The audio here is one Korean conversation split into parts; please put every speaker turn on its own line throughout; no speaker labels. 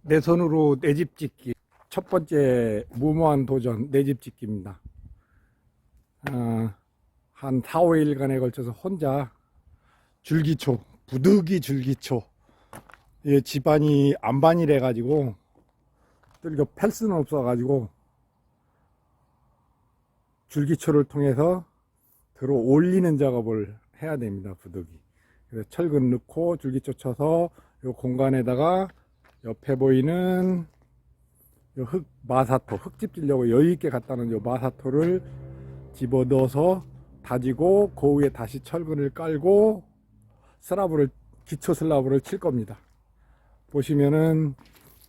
내 손으로 내 집 짓기 첫 번째 무모한 도전 내 집 짓기입니다. 한 4, 5일간에 걸쳐서 혼자 줄기초, 부득이 줄기초, 집안이 안반이래 가지고 또 이거 팰 수는 없어 가지고 줄기초를 통해서 들어 올리는 작업을 해야 됩니다. 부득이. 그래서 철근 넣고 줄기초 쳐서 이 공간에다가 옆에 보이는 요 마사토, 흙집 지려고 여유있게 갖다 놓은 요 마사토를 집어 넣어서 다지고 그 위에 다시 철근을 깔고 기초 슬라브를 칠 겁니다. 보시면은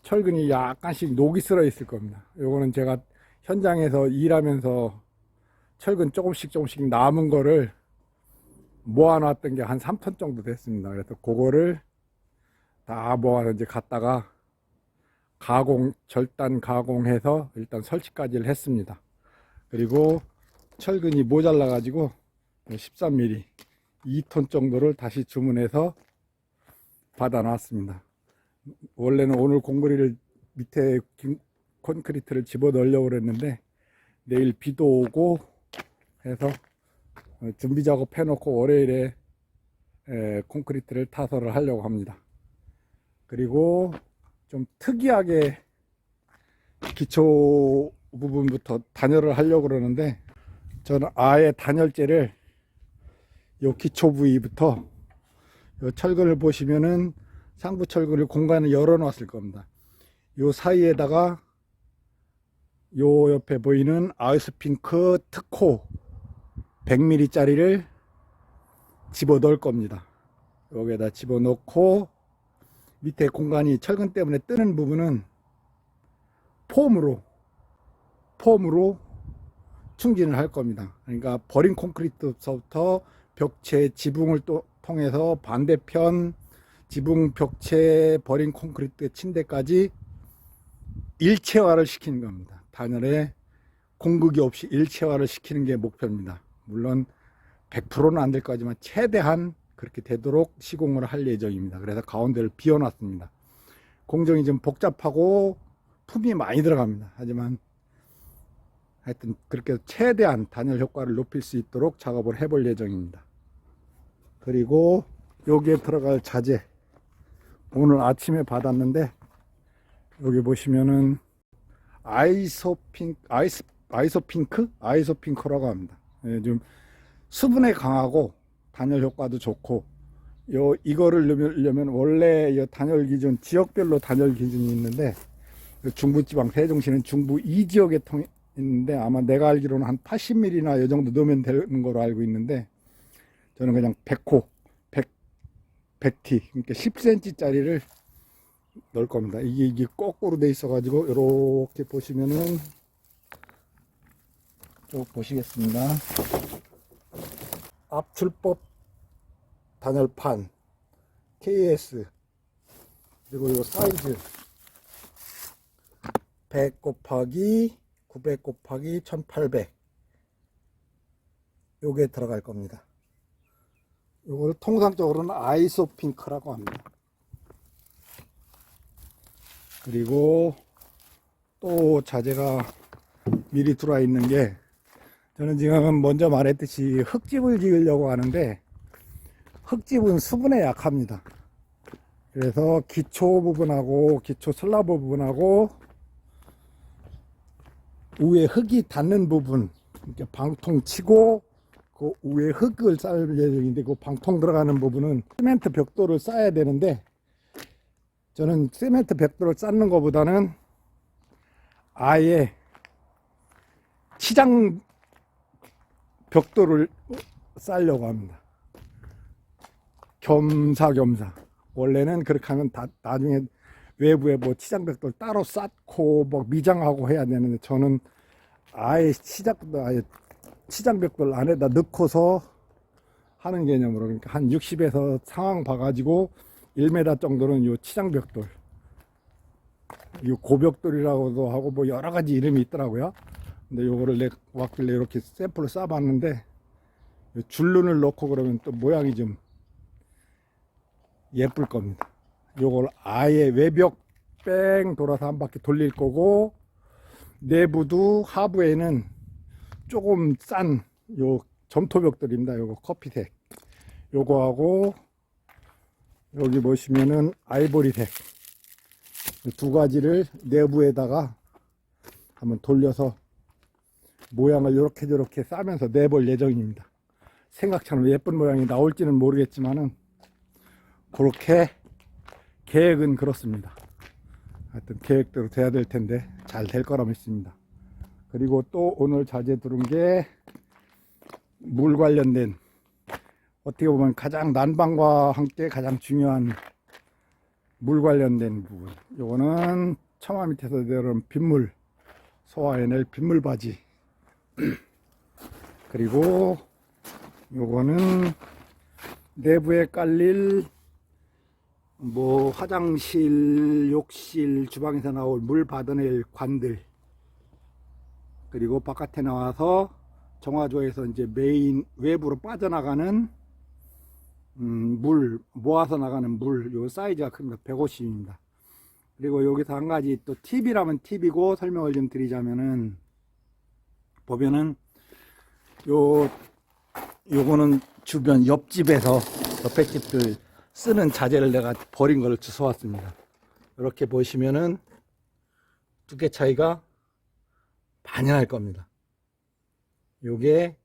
철근이 약간씩 녹이 슬어 있을 겁니다. 요거는 제가 현장에서 일하면서 철근 조금씩 남은 거를 모아놨던 게 한 3톤 정도 됐습니다. 그래서 그거를 다 모아서 이제 갖다가 절단 가공해서 일단 설치까지를 했습니다. 그리고 철근이 모자라 가지고 13mm 2톤 정도를 다시 주문해서 받아 놨습니다. 원래는 오늘 공구리를 밑에 콘크리트를 집어 넣으려고 그랬는데 내일 비도 오고 해서 준비 작업 해놓고 월요일에 콘크리트를 타설을 하려고 합니다. 그리고 좀 특이하게 기초 부분부터 단열을 하려고 그러는데 저는 아예 단열재를 요 기초 부위부터 요 철근을 보시면은 상부 철근을 공간을 열어 놨을 겁니다. 요 사이에다가 요 옆에 보이는 아이스핑크 특호 100mm 짜리를 집어 넣을 겁니다. 여기에다 집어 넣고 밑에 공간이 철근 때문에 뜨는 부분은 폼으로 충진을 할 겁니다. 그러니까 버린 콘크리트부터 벽체 지붕을 또 통해서 반대편 지붕 벽체 버린 콘크리트 침대까지 일체화를 시키는 겁니다. 단열에 공극이 없이 일체화를 시키는 게 목표입니다. 물론 100%는 안 될 거지만 최대한 그렇게 되도록 시공을 할 예정입니다. 그래서 가운데를 비워놨습니다. 공정이 좀 복잡하고 품이 많이 들어갑니다. 하지만 하여튼 그렇게 최대한 단열 효과를 높일 수 있도록 작업을 해볼 예정입니다. 그리고 여기에 들어갈 자재 오늘 아침에 받았는데 여기 보시면은 아이소핑크라고 합니다. 좀 수분에 강하고 단열 효과도 좋고 이거를 넣으면 원래 단열 기준 지역별로 단열 기준이 있는데 중부지방 세종시는 중부 2지역에 있는데 아마 내가 알기로는 한 80mm나 이 정도 넣으면 되는 거로 알고 있는데 저는 그냥 100호 100T 그러니까 10cm 짜리를 넣을 겁니다. 이게 거꾸로 돼 있어 가지고 이렇게 보시면은 쭉 보시겠습니다. 압출법 단열판 KS 그리고 이 사이즈 100 곱하기 900 곱하기 1800 요게 들어갈 겁니다. 요걸 통상적으로는 아이소핑크라고 합니다. 그리고 또 자재가 미리 들어와 있는 게 저는 지금 먼저 말했듯이 흙집을 지으려고 하는데 흙집은 수분에 약합니다. 그래서 기초 부분하고 기초 슬라브 부분하고 위에 흙이 닿는 부분 이렇게 방통 치고 그 위에 흙을 쌓을 예정인데 그 방통 들어가는 부분은 시멘트 벽돌을 쌓아야 되는데 저는 시멘트 벽돌을 쌓는 것보다는 아예 치장 벽돌을 쌓으려고 합니다. 겸사겸사. 원래는 그렇게 하면 나중에 외부에 뭐 치장벽돌 따로 쌓고 뭐 미장하고 해야 되는데 저는 아예 치장벽돌 안에다 넣고서 하는 개념으로 그러니까 한 60에서 상황 봐가지고 1m 정도는 요 치장벽돌 이 고벽돌이라고도 하고 뭐 여러 가지 이름이 있더라고요. 근데 요거를 왔길래 이렇게 샘플을 쌓아봤는데 줄눈을 넣고 그러면 또 모양이 좀 예쁠 겁니다. 요걸 아예 외벽 뺑 돌아서 한 바퀴 돌릴 거고, 내부도 하부에는 조금 싼 요 점토벽돌입니다. 요거 커피색, 요거하고 여기 보시면은 아이보리색, 두 가지를 내부에다가 한번 돌려서 모양을 이렇게 저렇게 싸면서 내볼 예정입니다. 생각처럼 예쁜 모양이 나올지는 모르겠지만은 그렇게 계획은 그렇습니다. 하여튼 계획대로 돼야 될 텐데 잘 될 거라 믿습니다. 그리고 또 오늘 자재 들은 게 물 관련된, 어떻게 보면 가장 난방과 함께 가장 중요한 물 관련된 부분. 요거는 처마 밑에서 내려오는 빗물 소화해낼 빗물 바지. 그리고 요거는 내부에 깔릴 뭐 화장실, 욕실, 주방에서 나올 물 받아낼 관들, 그리고 바깥에 나와서 정화조에서 이제 메인 외부로 빠져나가는 물, 모아서 나가는 물, 요 사이즈가 큽니다. 150입니다. 그리고 여기서 한 가지 또 팁이라면 팁이고 설명을 좀 드리자면은, 보면은 요거는 주변 옆집에서 옆에 집들 쓰는 자재를 내가 버린 걸 주워왔습니다. 이렇게 보시면은 두께 차이가 많이 날 겁니다. 요게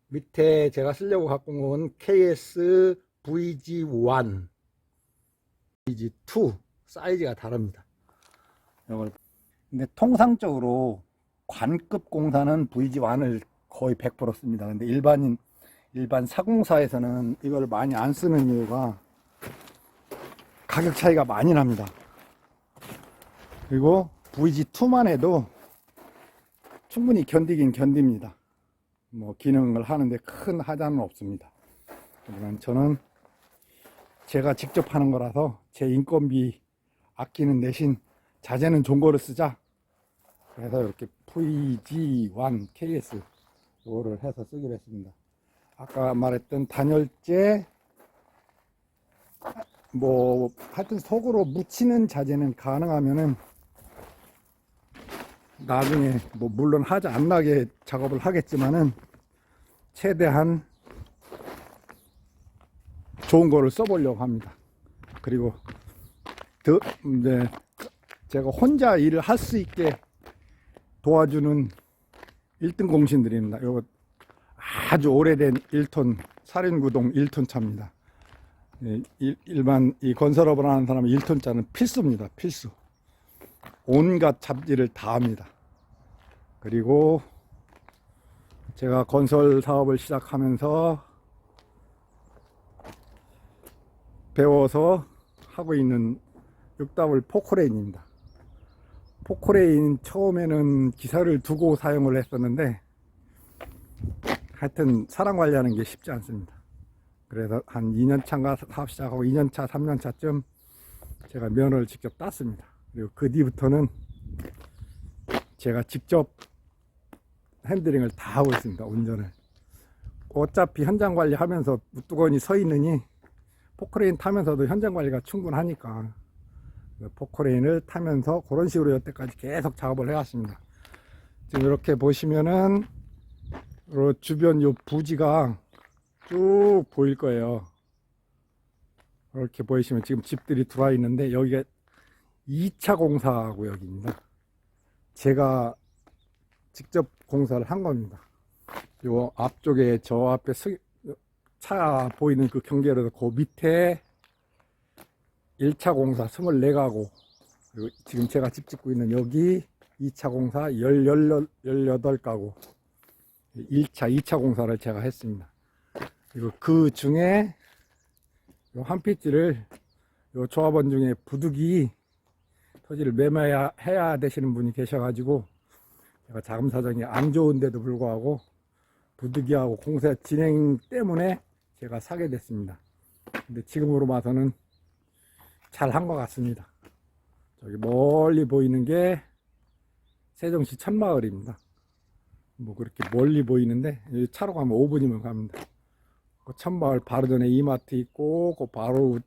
밑에 제가 쓰려고 갖고 온 건 KS VG1, VG2 사이즈가 다릅니다. 이걸 근데 통상적으로 관급 공사는 VG1을 거의 100% 씁니다. 근데 일반 사공사에서는 이걸 많이 안 쓰는 이유가 가격 차이가 많이 납니다. 그리고 VG2만 해도 충분히 견디긴 견딥니다. 뭐 기능을 하는데 큰 하자는 없습니다. 하지만 저는 제가 직접 하는 거라서 제 인건비 아끼는 대신 자재는 좋은 거를 쓰자. 그래서 이렇게 VG1 KS 이거를 해서 쓰기로 했습니다. 아까 말했던 단열재, 뭐 하여튼 속으로 묻히는 자재는 가능하면은 나중에 뭐 물론 하자 안 나게 작업을 하겠지만은 최대한 좋은 거를 써보려고 합니다. 그리고 이제 제가 혼자 일을 할 수 있게 도와주는 1등 공신들입니다. 이거 아주 오래된 1톤 사륜구동 1톤 차입니다. 일반 이 건설업을 하는 사람은 1톤 차는 필수입니다. 필수. 온갖 잡지를 다 합니다. 그리고 제가 건설 사업을 시작하면서 배워서 하고 있는 6W 포크레인입니다. 포크레인 처음에는 기사를 두고 사용을 했었는데 하여튼 사람 관리하는 게 쉽지 않습니다. 그래서 한 2년차인가 사업 시작하고 2년차, 3년차쯤 제가 면허를 직접 땄습니다. 그리고 그 뒤부터는 제가 직접 핸들링을 다 하고 있습니다. 운전을. 어차피 현장 관리하면서 우뚜건이 서 있느니 포크레인 타면서도 현장 관리가 충분하니까 포크레인을 타면서 그런 식으로 여태까지 계속 작업을 해왔습니다. 지금 이렇게 보시면은 주변 요 부지가 쭉 보일 거예요. 이렇게 보이시면 지금 집들이 들어와 있는데 여기가 2차 공사 구역입니다. 제가 직접 공사를 한 겁니다. 요 앞쪽에 저 앞에 차 보이는 그 경계로도 그 밑에 1차 공사 24가구, 그리고 지금 제가 집 짓고 있는 여기 2차 공사 18가구, 1차, 2차 공사를 제가 했습니다. 그리고 그 중에 요 한 피지를 요 조합원 중에 부득이 토지를 매매해야 되시는 분이 계셔가지고 제가 자금 사정이 안 좋은데도 불구하고 부득이하고 공사 진행 때문에 제가 사게 됐습니다. 근데 지금으로 봐서는 잘 한 것 같습니다. 저기 멀리 보이는 게 세종시 천마을입니다. 뭐 그렇게 멀리 보이는데 차로 가면 5분이면 갑니다. 그 천마을 바로 전에 이마트 있고 그 바로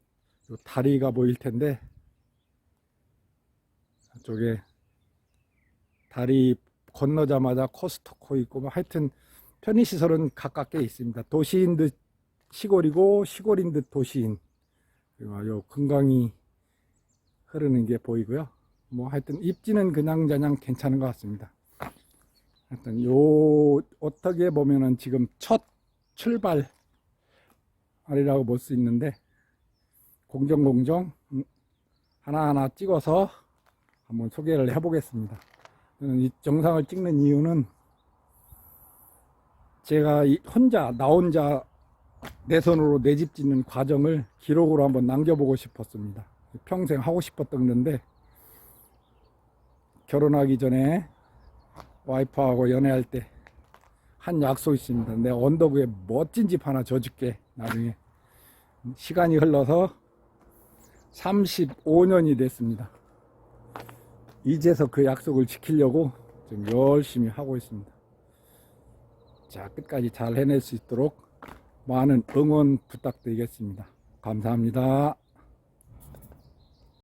요 다리가 보일 텐데, 저쪽에 다리 건너자마자 코스트코 있고, 뭐 하여튼 편의시설은 가깝게 있습니다. 도시인 듯 시골이고, 시골인 듯 도시인. 그리고 요 금강이 흐르는 게 보이고요. 뭐 하여튼 입지는 그냥저냥 괜찮은 것 같습니다. 하여튼 요 어떻게 보면은 지금 첫 출발이라고 볼 수 있는데, 공정공정 하나하나 찍어서 한번 소개를 해 보겠습니다. 저는 이 영상을 찍는 이유는 제가 나 혼자 내 손으로 내 집 짓는 과정을 기록으로 한번 남겨보고 싶었습니다. 평생 하고 싶었던 건데, 결혼하기 전에 와이프하고 연애할 때 한 약속이 있습니다. 내 언덕 위에 멋진 집 하나 져줄게. 나중에. 시간이 흘러서 35년이 됐습니다. 이제서 그 약속을 지키려고 지금 열심히 하고 있습니다. 자, 끝까지 잘 해낼 수 있도록 많은 응원 부탁드리겠습니다. 감사합니다.